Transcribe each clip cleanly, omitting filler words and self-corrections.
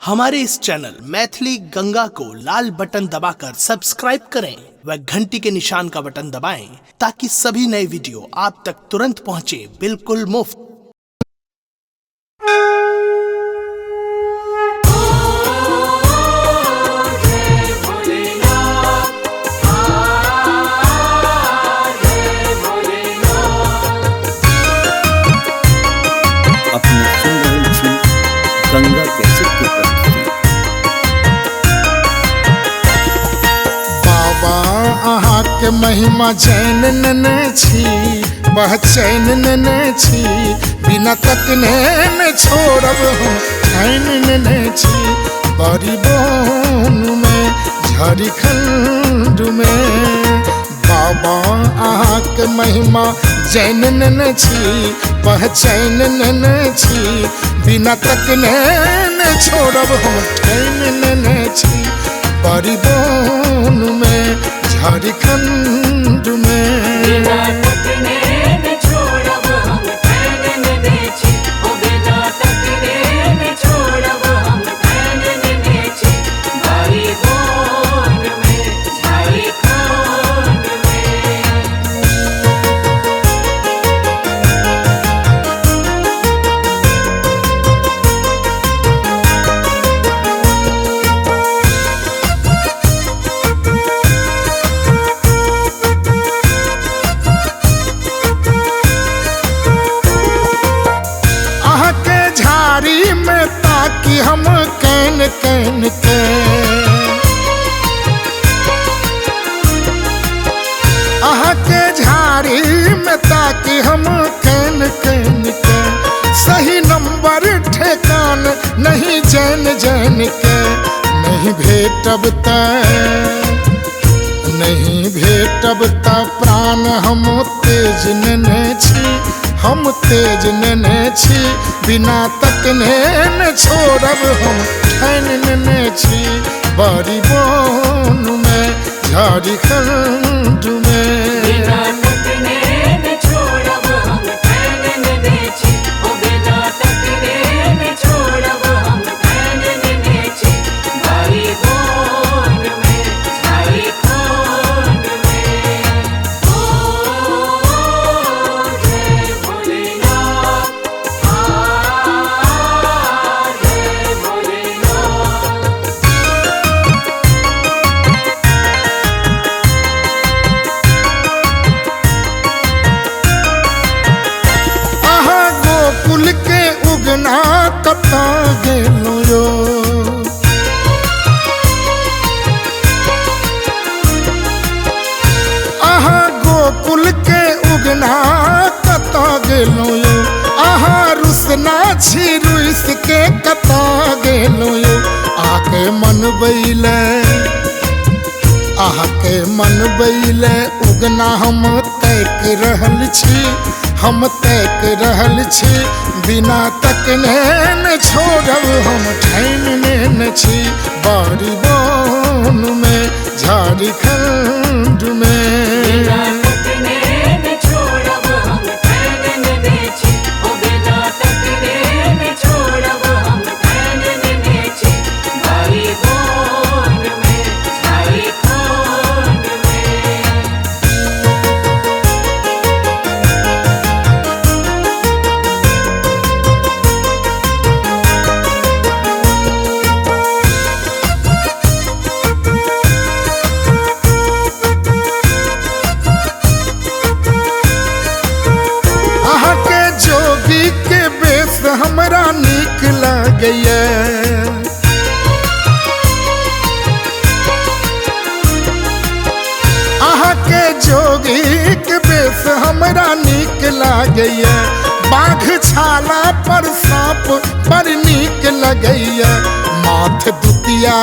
हमारे इस चैनल मैथिली गंगा को लाल बटन दबाकर सब्सक्राइब करें व घंटी के निशान का बटन दबाएं ताकि सभी नए वीडियो आप तक तुरंत पहुंचे बिल्कुल मुफ्त। अपने सुन रहे छी गंगा कैसेट के प्रस्तुति। बाबा अहाँ के महिमा जैन नेने छी, पहचान नेने छी, बिना तकने न छोड़ब हम चैन नेने छी। बड़ी बोन में झारखंड में बाबा अहाँ के महिमा जैन नेने छी, पहचान नेने छी, बिना तकने न छोड़ब हम चैन नेने छी। बड़ी बोन में झारखंड में बिना तकने न छोड़ब हम चैन नेने छी, ओ बिना तकने न छोड़ब हम चैन नेने छी। बड़ी बोन में झारखंड में अहाँ के झाड़ी में ताकि हम कैन कैन के अहाँ के झाड़ी में ताकि हम कैन कैन के सही नंबर ठेकान नहीं जैन जैन के नहीं भेटब नहीं भेटब त प्राण हम तेज नेने छी, हम तेज नेने छी, बिना तकने न छोड़ब हम ठान नेने छी। बड़ी बोन में झारखंड में बिना तकने न छोड़ब हम चैन नेने छी, ओ बिना तकने न छोड़ब हम चैन नेने छी। बड़ी बोन में झारखंड में ओ जय भोलेनाथ, जय भोलेनाथ। अहाँ गोकुल के उगना कता गेलु यो, अहाँ गोकुल के उगना कता गेलु यो। अहाँ रुसना छी रुइस के कता गेलु यो। आके मन बैले आके मन बैले उगना हम तैक रहल छी, हम तैक रहल छी, बिना तकने न छोड़ब हम ठान नेने छी। बड़ी बोन में झारखंड में बिना तकने न छोड़ब हम चैन नेने छी, ओ बिना तकने न छोड़ब हम चैन नेने छी। बड़ी बोन में झारखंड में अहाँ के जोगी के बेस हमरा नीक लागैया। अहाँ के जोगी के बेस हमरा नीक लागैया। बाघ छाला पर सांप बड़ नीक लगैया। माथ दुतिया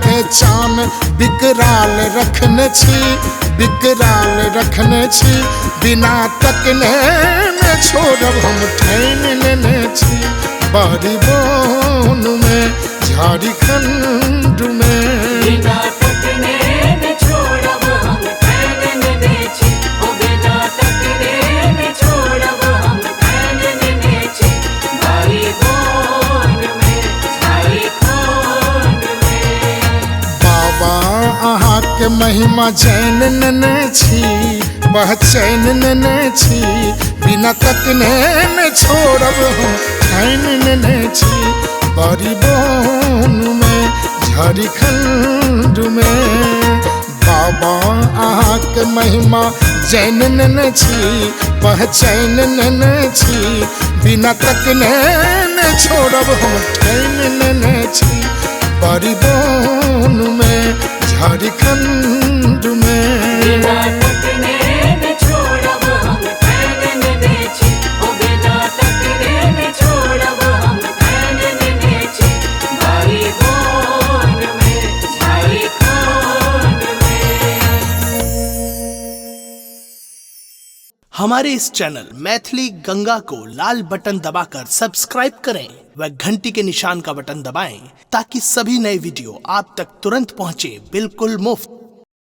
के चान बिकराल रखने छी, बिकराल रखने छी, बिना तकने न छोड़ब हम ठान नेने छी। बड़ी बोन में झारखंड में बिना तकने न छोड़ब हम चैन नेने छी, ओ बिना तकने न छोड़ब हम चैन नेने छी। महिमा जैन नेने छी पहचैन नेने छी बिना तकने न छोड़ब हम चैन नेने छी बड़ी बोन में झारखंड में बाबा आके महिमा जैन नेने छी पहचैन नेने छी बिना तकने न छोड़ब हम चैन नेने छी बड़ी बोन में झारखंड में बिना तकने न छोड़ब हम चैन नेने छी ओ बिना तकने न छोड़ब हम चैन नेने छी बारी बोन में झारखंड में। हमारे इस चैनल मैथिली गंगा को लाल बटन दबाकर सब्सक्राइब करें व घंटी के निशान का बटन दबाएं ताकि सभी नए वीडियो आप तक तुरंत पहुंचे बिल्कुल मुफ्त।